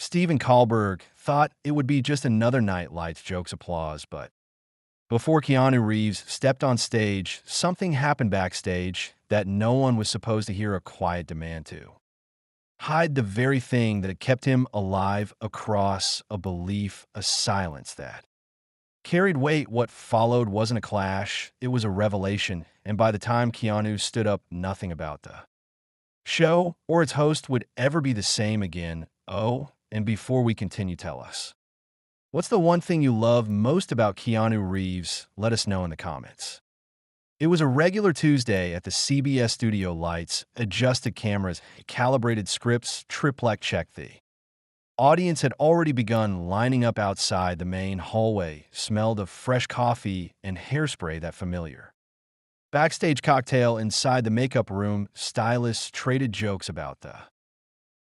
Stephen Colbert thought it would be just another night, lights, jokes, applause, but before Keanu Reeves stepped on stage, something happened backstage that no one was supposed to hear a quiet demand to. Hide the very thing that had kept him alive across a belief, a silence that carried weight. What followed wasn't a clash, it was a revelation, and by the time Keanu stood up, nothing about the show or its host would ever be the same again. Oh, and before we continue, tell us, what's the one thing you love most about Keanu Reeves? Let us know in the comments. It was a regular Tuesday at the CBS studio, lights, adjusted cameras, calibrated scripts, triplex check. The audience had already begun lining up outside the main hallway, smelled of fresh coffee and hairspray, that familiar backstage cocktail. Inside the makeup room, stylists traded jokes about the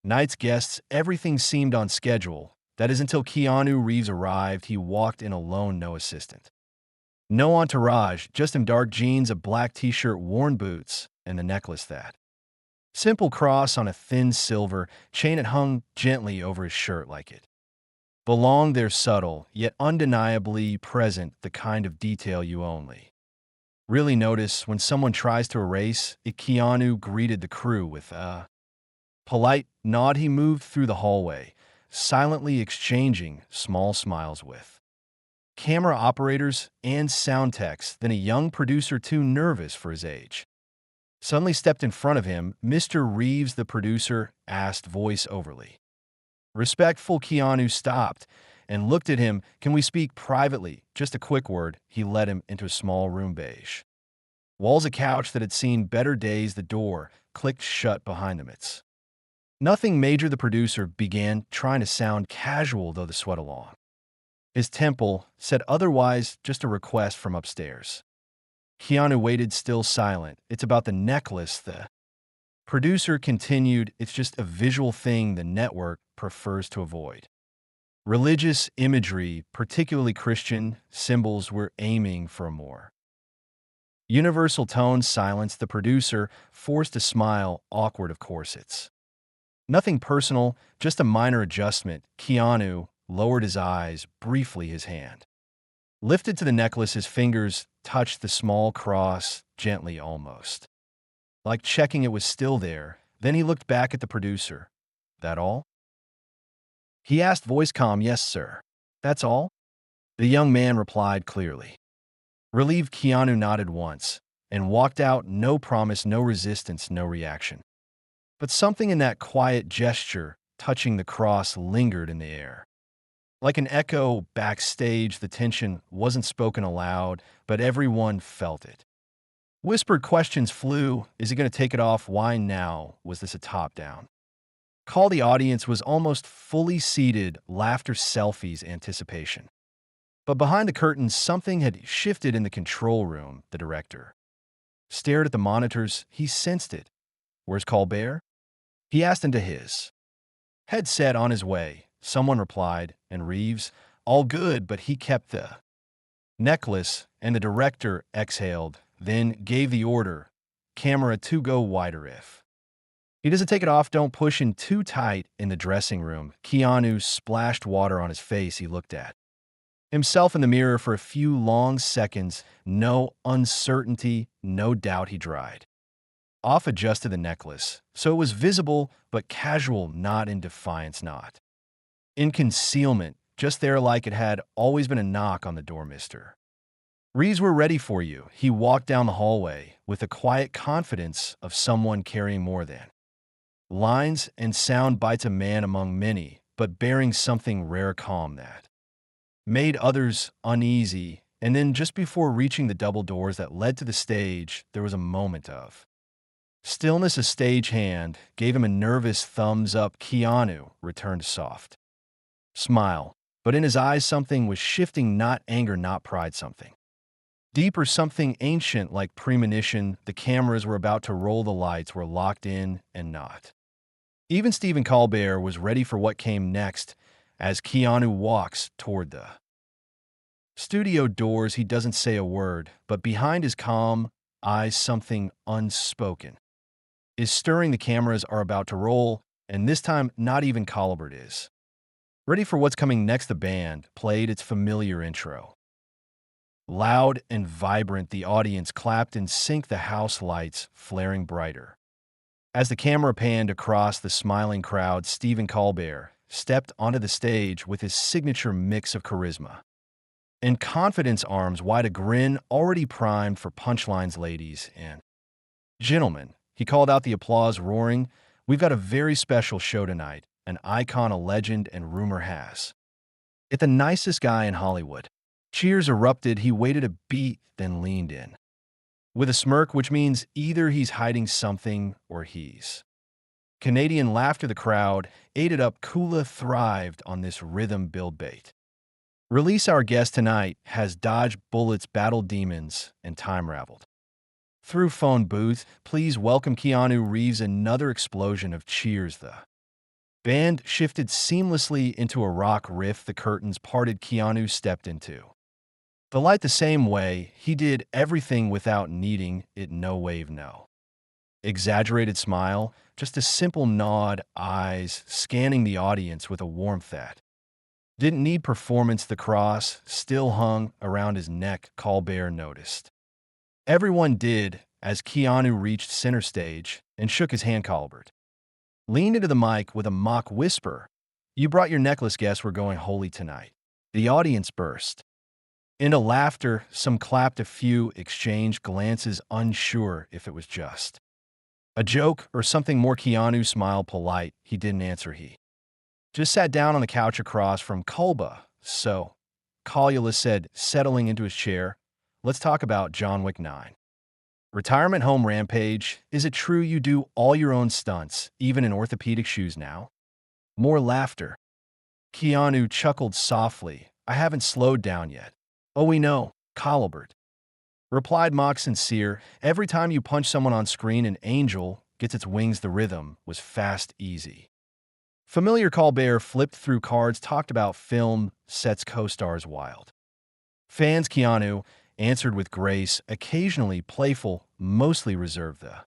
night's guests. Everything seemed on schedule. That is until Keanu Reeves arrived. He walked in alone, no assistant, no entourage, just in dark jeans, a black t-shirt, worn boots, and the necklace, that simple cross on a thin silver chain. It hung gently over his shirt like it belonged there, subtle, yet undeniably present, the kind of detail you only really notice when someone tries to erase it. Keanu greeted the crew with a polite nod. He moved through the hallway, silently exchanging small smiles with camera operators and sound techs. Then a young producer, too nervous for his age, suddenly stepped in front of him. "Mr. Reeves," the producer asked, voice overly respectful. Keanu stopped and looked at him. "Can we speak privately? Just a quick word." He led him into a small room, beige walls, a couch that had seen better days. The door clicked shut behind them. "It's nothing major," the producer began, trying to sound casual, though the sweat along his temple said otherwise. "Just a request from upstairs." Keanu waited, still silent. "It's about the necklace," the producer continued. "It's just a visual thing the network prefers to avoid. Religious imagery, particularly Christian symbols. We're aiming for a more universal tone." Silence. The producer forced a smile. "Awkward, of course. It's nothing personal, just a minor adjustment." Keanu lowered his eyes briefly. His hand lifted to the necklace. His fingers touched the small cross gently, almost like checking it was still there. Then he looked back at the producer. "That all?" he asked, voice calm. "Yes, sir. That's all," the young man replied clearly. Relieved, Keanu nodded once and walked out. No promise, no resistance, no reaction. But something in that quiet gesture, touching the cross, lingered in the air. Like an echo backstage, the tension wasn't spoken aloud, but everyone felt it. Whispered questions flew. Is he going to take it off? Why now? Was this a top-down call? The audience was almost fully seated. Laughter, selfies, anticipation. But behind the curtains, something had shifted in the control room. The director stared at the monitors. He sensed it. "Where's Colbert?" he asked into his headset. "On his way," someone replied. "And Reeves?" "All good," but he kept the necklace. And the director exhaled, then gave the order, "Camera 2, go wider. If he doesn't take it off, don't push in too tight." In the dressing room, Keanu splashed water on his face. He looked at himself in the mirror for a few long seconds. No uncertainty, no doubt. He dried off, adjusted the necklace so it was visible but casual, not in defiance, not in concealment, just there, like it had always been. A knock on the door. "Mr. Reeves, we're ready for you." He walked down the hallway with the quiet confidence of someone carrying more than lines and sound bites, a man among many, but bearing something rare, calm that made others uneasy. And then, just before reaching the double doors that led to the stage, there was a moment of stillness. A stagehand gave him a nervous thumbs up. Keanu returned a soft smile, but in his eyes something was shifting. Not anger, not pride, something deeper, something ancient, like premonition. The cameras were about to roll. The lights were locked in, and not even Stephen Colbert was ready for what came next. As Keanu walks toward the studio doors, he doesn't say a word, but behind his calm eyes, something unspoken is stirring. The cameras are about to roll, and this time not even Colbert is Ready for what's coming next, the band played its familiar intro. Loud and vibrant, the audience clapped in sync, the house lights flaring brighter. As the camera panned across the smiling crowd, Stephen Colbert stepped onto the stage with his signature mix of charisma and confidence, arms wide, a grin already primed for punchlines. Ladies and gentlemen, he called out, the applause roaring. We've got a very special show tonight, an icon, a legend, and rumor has it the nicest guy in Hollywood. Cheers erupted. He waited a beat, then leaned in with a smirk, which means either he's hiding something or he's Canadian laughter. The crowd ate it up. Kula thrived on this rhythm build bait. Release our guest tonight has dodged bullets, battled demons, and time raveled through phone booth. Please welcome Keanu Reeves. Another explosion of cheers. The band shifted seamlessly into a rock riff. The curtains parted. Keanu stepped into the light the same way he did everything without needing it. No wave, no exaggerated smile, just a simple nod, eyes scanning the audience with a warmth that didn't need performance. The cross still hung around his neck. Colbert noticed. Everyone did as Keanu reached center stage and shook his hand. Colbert leaned into the mic with a mock whisper. You brought your necklace. Guess we're going holy tonight. The audience burst into laughter. Some clapped, a few exchanged glances, unsure if it was just a joke or something more. Keanu smiled polite. He didn't answer. He just sat down on the couch across from Colbert. So, Colula said, settling into his chair, let's talk about John Wick 9. Retirement home rampage. Is it true you do all your own stunts, even in orthopedic shoes now? More laughter. Keanu chuckled softly. I haven't slowed down yet. Oh, we know, Colbert replied, mock sincere. Every time you punch someone on screen, an angel gets its wings. The rhythm was fast, easy, familiar. Colbert flipped through cards, talked about film sets, co-stars, wild fans. Keanu answered with grace, occasionally playful, mostly reserved, the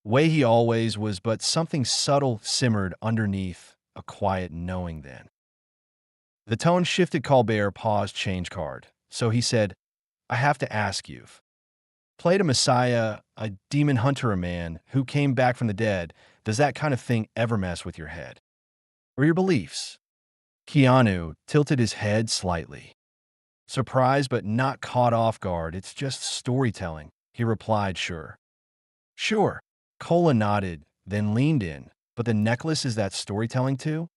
way he always was, but something subtle simmered underneath, a quiet knowing. Then the tone shifted. Colbert paused, change card. So he said, I have to ask, you've played a messiah, a demon hunter, a man who came back from the dead. Does that kind of thing ever mess with your head or your beliefs? Keanu tilted his head slightly, surprised but not caught off guard. It's just storytelling, he replied. Sure. Sure. Cola nodded, then leaned in. But the necklace, is that storytelling too?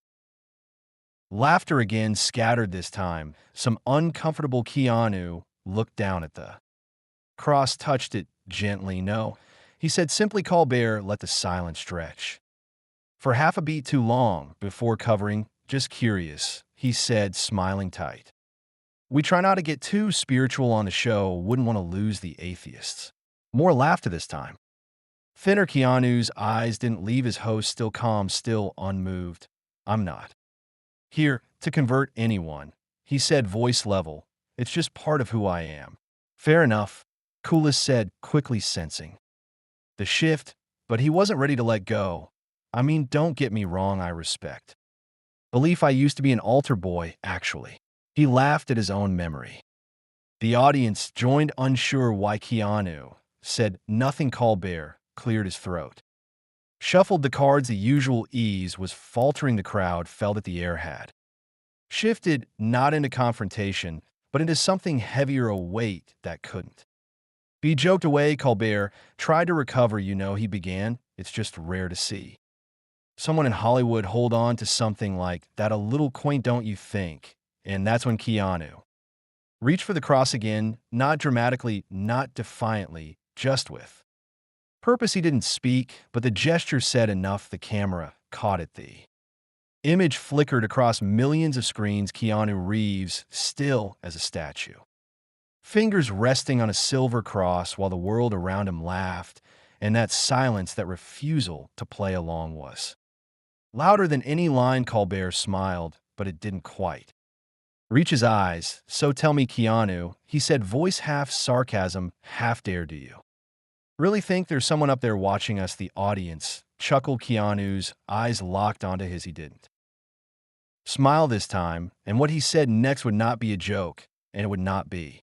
Laughter again, scattered this time. Some uncomfortable. Keanu looked down at the cross, touched it gently. No, he said simply. Colbert let the silence stretch for half a beat too long before covering. Just curious, he said, smiling tight. We try not to get too spiritual on the show. Wouldn't want to lose the atheists. More laughter this time. Thinner. Keanu's eyes didn't leave his host, still calm, still unmoved. I'm not here to convert anyone, he said, voice level. It's just part of who I am. Fair enough, Kula said, quickly sensing the shift, but he wasn't ready to let go. I mean, don't get me wrong, I respect belief. I used to be an altar boy, actually. He laughed at his own memory. The audience joined, unsure why. Keanu said nothing. Colbert cleared his throat, shuffled the cards. The usual ease was faltering. The crowd felt that the air had shifted, not into confrontation, but into something heavier, a weight that couldn't be joked away. Colbert tried to recover. He began. It's just rare to see someone in Hollywood hold on to something like that, a little quaint, don't you think? And that's when Keanu reached for the cross again, not dramatically, not defiantly, just with purpose. He didn't speak, but the gesture said enough. The camera caught it. The image flickered across millions of screens. Keanu Reeves, still as a statue, fingers resting on a silver cross, while the world around him laughed, and that silence, that refusal to play along, was louder than any line. Colbert smiled, but it didn't quite reach his eyes. So tell me, Keanu, he said, voice half sarcasm, half dare, do you really think there's someone up there watching us? The audience chuckled. Keanu's eyes locked onto his. He didn't Smile this time, and what he said next would not be a joke, and it would not be.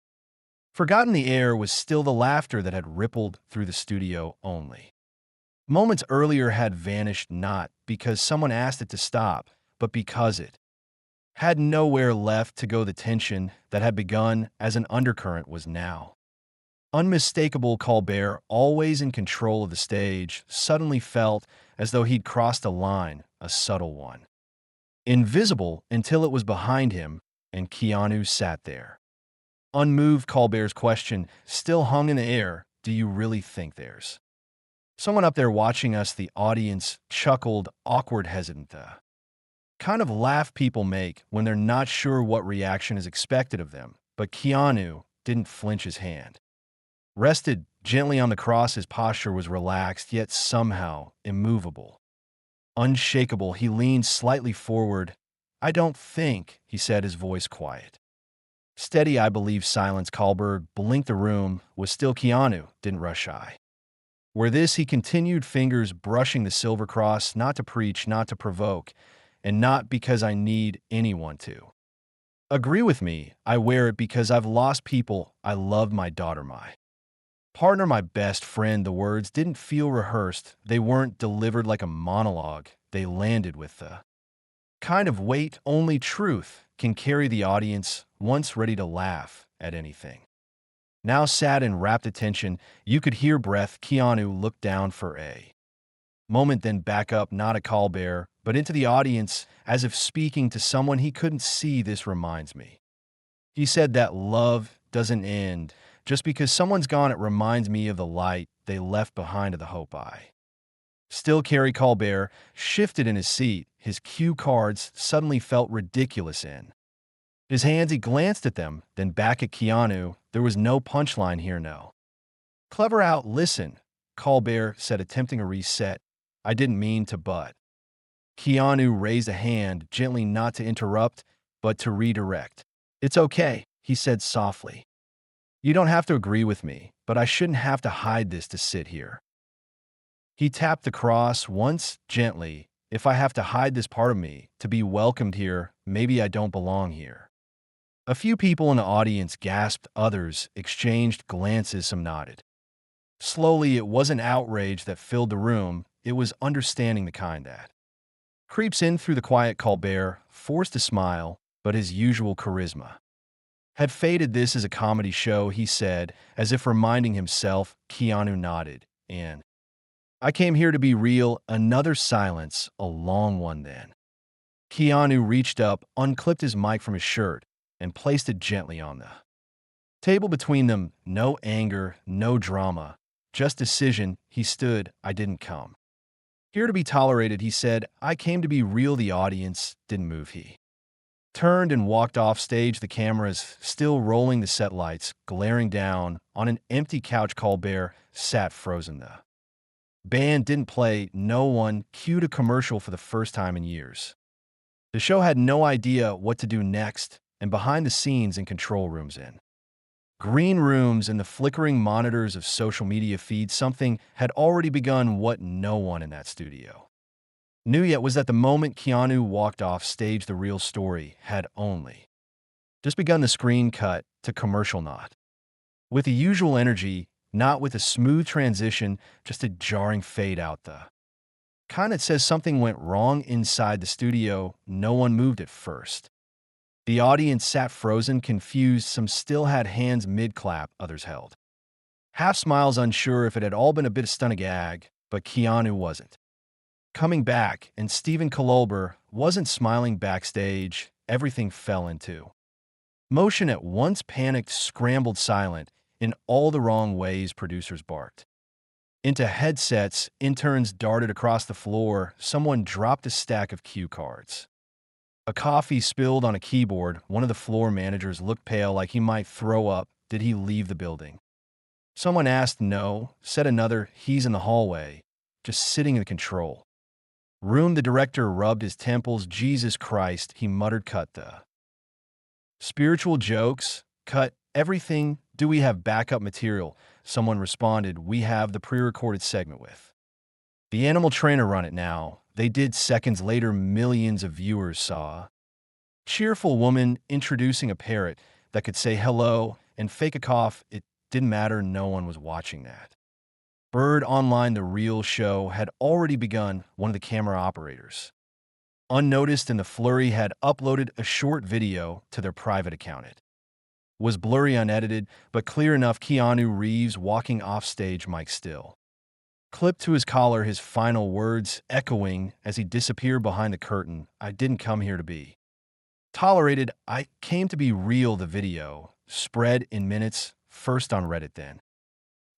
Forgotten the air was still the laughter that had rippled through the studio only. Moments earlier had vanished not because someone asked it to stop, but because it had nowhere left to go. The tension that had begun as an undercurrent was now unmistakable. Colbert, always in control of the stage, suddenly felt as though he'd crossed a line, a subtle one. Invisible until it was behind him, and Keanu sat there. Unmoved. Colbert's question still hung in the air. Do you really think there's someone up there watching us? The audience chuckled, awkward, hesitant. The kind of laugh people make when they're not sure what reaction is expected of them. But Keanu didn't flinch. His hand rested gently on the cross. His posture was relaxed, yet somehow immovable. Unshakable, he leaned slightly forward. I don't think, he said, his voice quiet. Steady, I believe. Silence. Colbert blinked. The room was still. Keanu didn't rush eye. Where this, he continued, fingers brushing the silver cross, not to preach, not to provoke, and not because I need anyone to agree with me. I wear it because I've lost people I love, my daughter, my partner, my best friend. The words didn't feel rehearsed. They weren't delivered like a monologue. They landed with the kind of weight only truth can carry. The audience, once ready to laugh at anything, now sat in rapt attention. You could hear breath. Keanu looked down for a moment, then back up, not at Colbert, but into the audience, as if speaking to someone he couldn't see. This reminds me, he said, that love doesn't end just because someone's gone. It reminds me of the light they left behind, of the hope I still carry. Colbert shifted in his seat. His cue cards suddenly felt ridiculous in his hands. He glanced at them, then back at Keanu. There was no punchline here, no clever out. Listen, Colbert said, attempting a reset. I didn't mean to, but Keanu raised a hand, gently, not to interrupt, but to redirect. It's okay, he said softly. You don't have to agree with me, but I shouldn't have to hide this to sit here. He tapped the cross once, gently. If I have to hide this part of me to be welcomed here, maybe I don't belong here. A few people in the audience gasped, others exchanged glances, some nodded. Slowly, it wasn't outrage that filled the room, it was understanding, the kind that creeps in through the quiet. Colbert forced a smile, but his usual charisma had faded. This is a comedy show, he said, as if reminding himself. Keanu nodded, and I came here to be real. Another silence, a long one. Then Keanu reached up, unclipped his mic from his shirt, and placed it gently on the table between them. No anger, no drama, just decision. He stood. I didn't come here to be tolerated, he said. I came to be real. The audience didn't move. He turned and walked off stage, the cameras still rolling, the set lights glaring down on an empty couch. Colbert sat frozen. The band didn't play. No one cued a commercial for the first time in years. The show had no idea what to do next, and behind the scenes, in control rooms, in green rooms, and the flickering monitors of social media feeds, something had already begun. What no one in that studio knew yet was that the moment Keanu walked off stage, the real story had only just begun. The screen cut to commercial, not with the usual energy, not with a smooth transition, just a jarring fade out. The kind that says something went wrong inside the studio. No one moved at first. The audience sat frozen, confused. Some still had hands mid-clap, others held half smiles, unsure if it had all been a bit of stunning gag. But Keanu wasn't coming back, and Stephen Colbert wasn't smiling backstage. Everything fell into motion at once. Panicked, scrambled, silent, in all the wrong ways. Producers barked into headsets. Interns darted across the floor. Someone dropped a stack of cue cards. A coffee spilled on a keyboard. One of the floor managers looked pale, like he might throw up. Did he leave the building? Someone asked. No, said another. He's in the hallway, just sitting in the control room. The director rubbed his temples. Jesus Christ, he muttered. Cut the spiritual jokes. Cut everything. Do we have backup material? Someone responded. We have the pre-recorded segment with the animal trainer. Run it now. They did. Seconds later, millions of viewers saw Cheerful woman introducing a parrot that could say hello and fake a cough. It didn't matter, no one was watching that. Bird Online, the real show, had already begun, one of the camera operators. Unnoticed in the flurry, had uploaded a short video to their private account. It was blurry, unedited, but clear enough. Keanu Reeves walking off stage, mic still. Clipped to his collar, his final words echoing as he disappeared behind the curtain. I didn't come here to be tolerated, I came to be real. The video spread in minutes, first on Reddit, then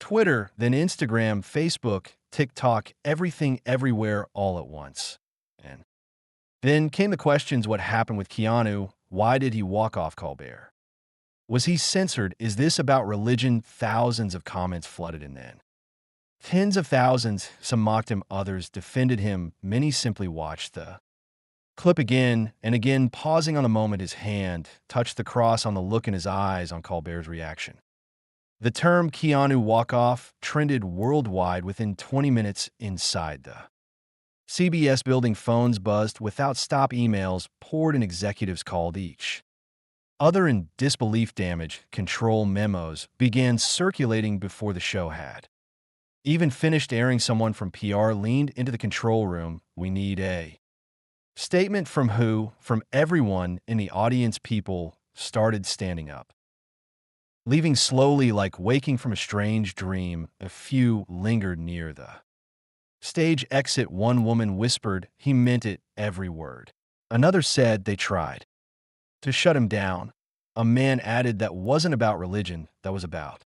Twitter, then Instagram, Facebook, TikTok, everything everywhere all at once. And then came the questions: what happened with Keanu? Why did he walk off Colbert? Was he censored? Is this about religion? Thousands of comments flooded in. Then tens of thousands, some mocked him, others defended him, many simply watched the clip again and again, pausing on the moment his hand touched the cross, on the look in his eyes, on Colbert's reaction. The term Keanu walk-off trended worldwide within 20 minutes. Inside the CBS building, phones buzzed without stop, emails poured, and executives called each other in disbelief. Damage control memos began circulating before the show had even finished airing. Someone from PR leaned into the control room. We need a statement. From who? From everyone in the audience. People started standing up, leaving slowly, like waking from a strange dream. A few lingered near the stage exit. One woman whispered, "He meant it, every word." Another said they tried to shut him down. A man added, that wasn't about religion, that was about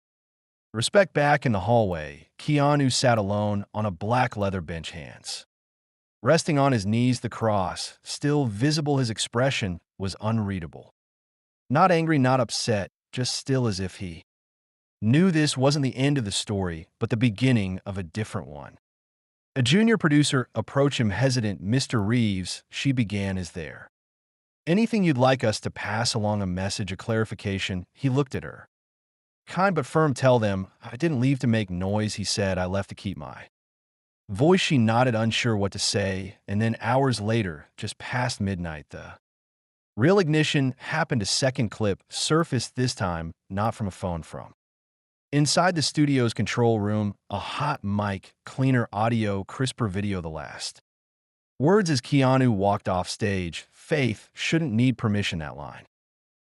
respect. Back in the hallway, Keanu sat alone on a black leather bench, hands resting on his knees, the cross still visible. His expression was unreadable. Not angry, not upset, just still, as if he knew this wasn't the end of the story, but the beginning of a different one. A junior producer approached him, hesitant. "Mr. Reeves," she began, "is there anything you'd like us to pass along, a message, a clarification?" He looked at her, kind but firm. "Tell them I didn't leave to make noise," he said. "I left to keep my voice." She nodded, unsure what to say. And then hours later, just past midnight, the real ignition happened. A second clip surfaced, this time not from a phone, from inside the studio's control room. A hot mic, cleaner audio, crisper video. The last words as Keanu walked off stage: "Faith shouldn't need permission." That line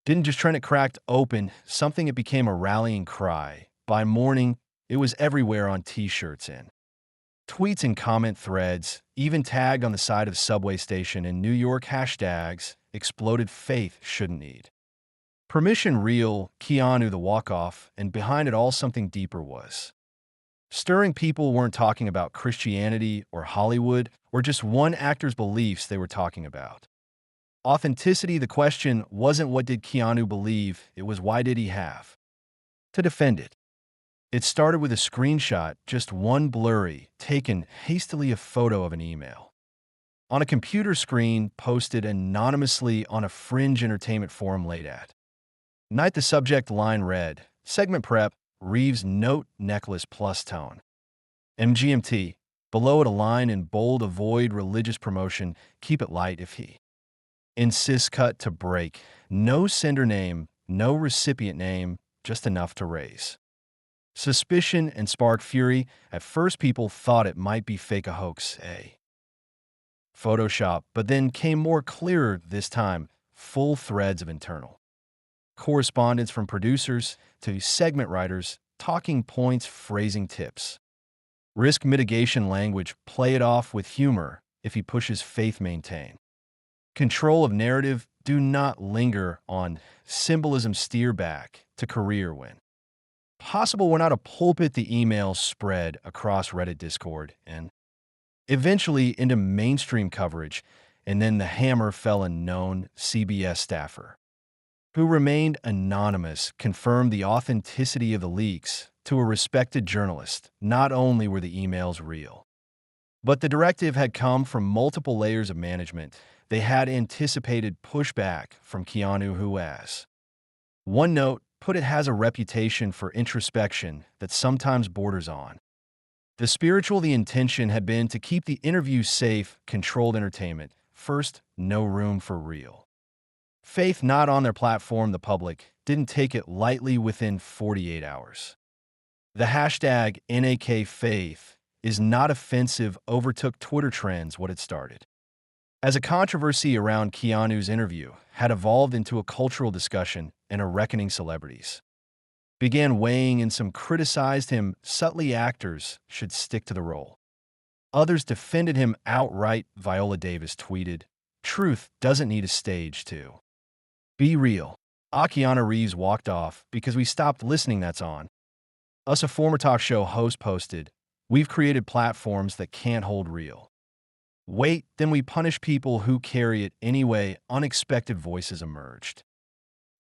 didn't just trend, it cracked open something. It became a rallying cry. By morning, it was everywhere, on t-shirts and tweets and comment threads, even tagged on the side of the subway station in New York. Hashtags exploded. Faith shouldn't need permission. Real Keanu, the walk-off, and behind it all something deeper was stirring. People weren't talking about Christianity or Hollywood or just one actor's beliefs. They were talking about authenticity. The question wasn't what did Keanu believe, it was why did he have to defend it. It started with a screenshot, just one blurry, taken hastily, a photo of an email on a computer screen posted anonymously on a fringe entertainment forum late at night. The subject line read, "Segment prep, Reeves note, necklace plus tone. MGMT." Below it, a line in bold, "Avoid religious promotion, keep it light if he insists." Cut to break. No sender name, no recipient name, just enough to raise suspicion and spark fury. At first, people thought it might be fake, a hoax, a Photoshop, but then came more clearer this time, full threads of internal correspondence from producers to segment writers, talking points, phrasing tips, risk mitigation language, play it off with humor if he pushes faith, maintain control of narrative, do not linger on symbolism, steer back to career when possible. We're not a pulpit. The email spread across Reddit, Discord, and eventually into mainstream coverage. And then the hammer fell. A known CBS staffer who remained anonymous confirmed the authenticity of the leaks to a respected journalist. Not only were the emails real, but the directive had come from multiple layers of management. They had anticipated pushback from Keanu, who, as one note put it, has a reputation for introspection that sometimes borders on the spiritual. The intention had been to keep the interview safe, controlled entertainment first, no room for real Faith not on their platform, the public didn't take it lightly within 48 hours. The hashtag #NAKFaith is not offensive overtook Twitter trends what it started. As a controversy around Keanu's interview had evolved into a cultural discussion and a reckoning celebrities began weighing and some criticized him subtly actors should stick to the role. Others defended him outright. Viola Davis tweeted, "Truth doesn't need a stage to be real." Keanu Reeves walked off because we stopped listening. That's on us. A former talk show host posted, "We've created platforms that can't hold real weight, then we punish people who carry it anyway." Unexpected voices emerged.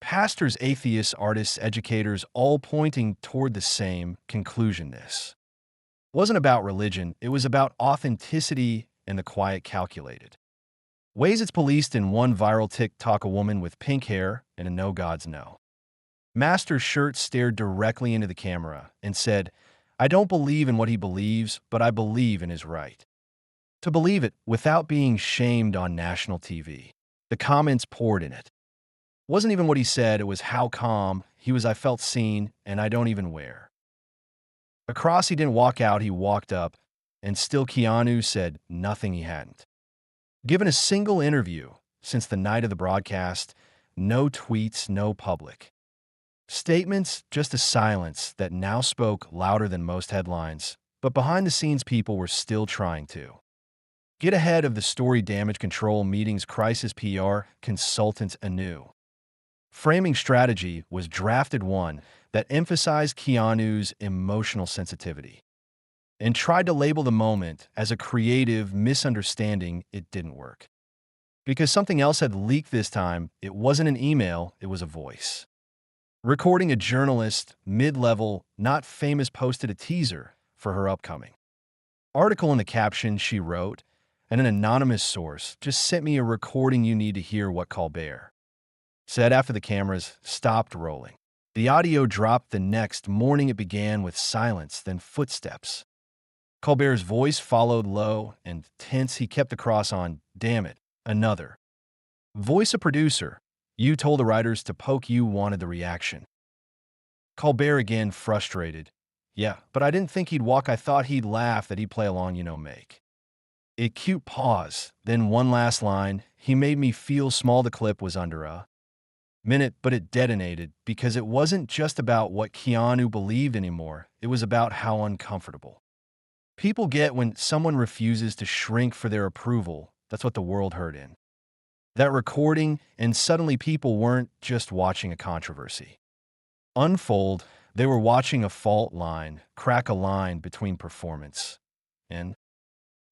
Pastors, atheists, artists, educators, all pointing toward the same conclusion. This wasn't about religion, it was about authenticity and the quiet, calculated ways it's policed. In one viral TikTok, a woman with pink hair and a "No God's No Master's" shirt stared directly into the camera and said, "I don't believe in what he believes, but I believe in his right to believe it," without being shamed on national TV. The comments poured in. It wasn't even what he said, it was how calm he was. "I felt seen, and I don't even wear a cross." He didn't walk out, he walked up, and still Keanu said nothing. He hadn't given a single interview since the night of the broadcast. No tweets, no public statements, just a silence that now spoke louder than most headlines. But behind the scenes, people were still trying to get ahead of the story. Damage control meetings, crisis PR consultants, a new framing strategy was drafted, one that emphasized Keanu's emotional sensitivity and tried to label the moment as a creative misunderstanding. It didn't work because something else had leaked this time. It wasn't an email, it was a voice recording. A journalist, mid-level, not famous, posted a teaser for her upcoming article. In the caption, she wrote, "And an anonymous source just sent me a recording. You need to hear what Colbert said." After the cameras stopped rolling, the audio dropped. The next morning, it began with silence, then footsteps. Colbert's voice followed, low and tense. He kept the cross on. "Damn it, another voice." A producer, "You told the writers to poke, you wanted the reaction." Colbert again, frustrated, "Yeah, but I didn't think he'd walk. I thought he'd laugh, that he'd play along, make a cute pause." Then one last line, "He made me feel small." The clip was under a minute, but it detonated because it wasn't just about what Keanu believed anymore. It was about how uncomfortable people get when someone refuses to shrink for their approval. That's what the world heard in that recording, and suddenly people weren't just watching a controversy unfold, they were watching a fault line crack, a line between performance and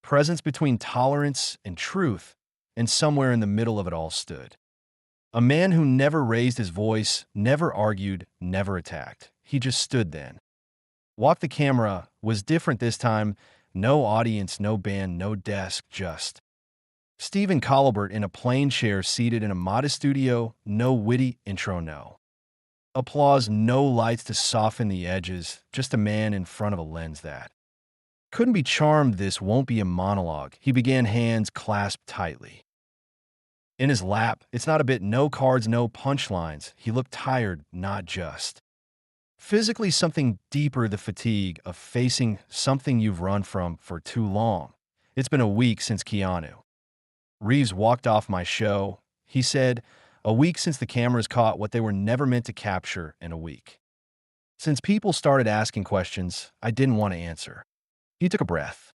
presence, between tolerance and truth, and somewhere in the middle of it all stood a man who never raised his voice, never argued, never attacked. He just stood then. Walked. The camera was different this time. No audience, no band, no desk, just Stephen Colbert in a plain chair seated in a modest studio. No witty intro, no applause, no lights to soften the edges, just a man in front of a lens that couldn't be charmed. "This won't be a monologue," he began, hands clasped tightly in his lap. "It's not a bit, no cards, no punchlines." He looked tired, not just physically, something deeper, the fatigue of facing something you've run from for too long. "It's been a week since Keanu Reeves walked off my show," he said. "A week since the cameras caught what they were never meant to capture, in a week since people started asking questions I didn't want to answer." He took a breath.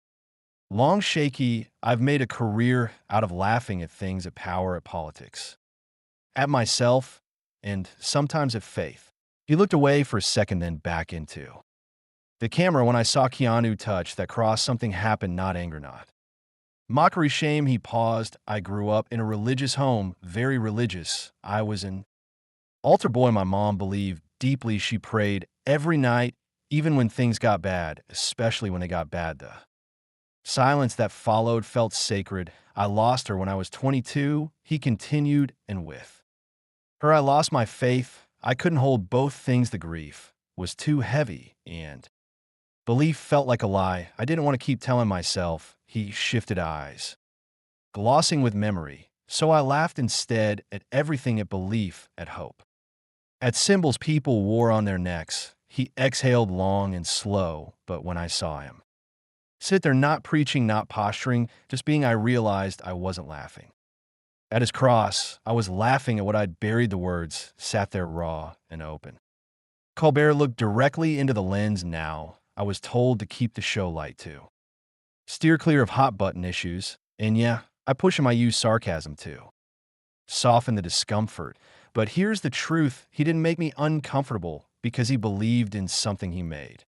Long, shaky. "I've made a career out of laughing at things, at power, at politics, at myself, and sometimes at faith." He looked away for a second, then back into the camera. "When I saw Keanu touch that cross, something happened, not anger, not mockery, shame." He paused. "I grew up in a religious home, very religious. I was an altar boy. My mom believed deeply. She prayed every night, even when things got bad, especially when they got bad. The silence that followed felt sacred. I lost her when I was 22, he continued, and with her I lost my faith. I couldn't hold both things. The grief was too heavy, and belief felt like a lie. I didn't want to keep telling myself." He shifted eyes, glossing with memory. So I laughed instead at everything at belief, at hope. At symbols people wore on their necks, he exhaled long and slow, but when I saw him sit there not preaching, not posturing, just being, I realized I wasn't laughing. At his cross, I was laughing at what I'd buried the words, sat there raw and open. Colbert looked directly into the lens now. I was told to keep the show light too. Steer clear of hot button issues, and yeah, I push him, I use sarcasm too. Soften the discomfort. But here's the truth, he didn't make me uncomfortable because he believed in something he made.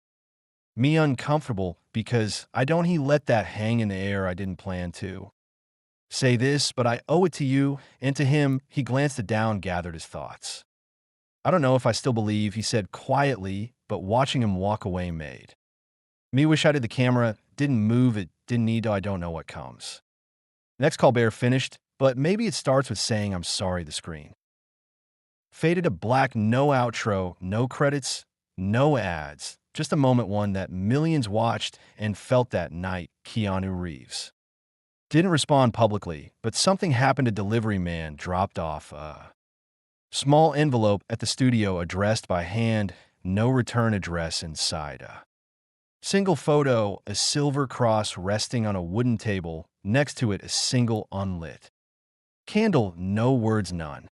Me uncomfortable because I don't he let that hang in the air I didn't plan to. Say this, but I owe it to you, and to him, he glanced it down, gathered his thoughts. I don't know if I still believe, he said quietly, but watching him walk away made. Me wish I did the camera, didn't move it, didn't need to, I don't know what comes. Next Colbert finished, but maybe it starts with saying I'm sorry the screen. Faded to black, no outro, no credits, no ads. Just a moment one that millions watched and felt that night, Keanu Reeves. Didn't respond publicly, but something happened. A delivery man dropped off a small envelope at the studio addressed by hand, no return address inside. A single photo, a silver cross resting on a wooden table, next to it a single unlit candle, no words, none.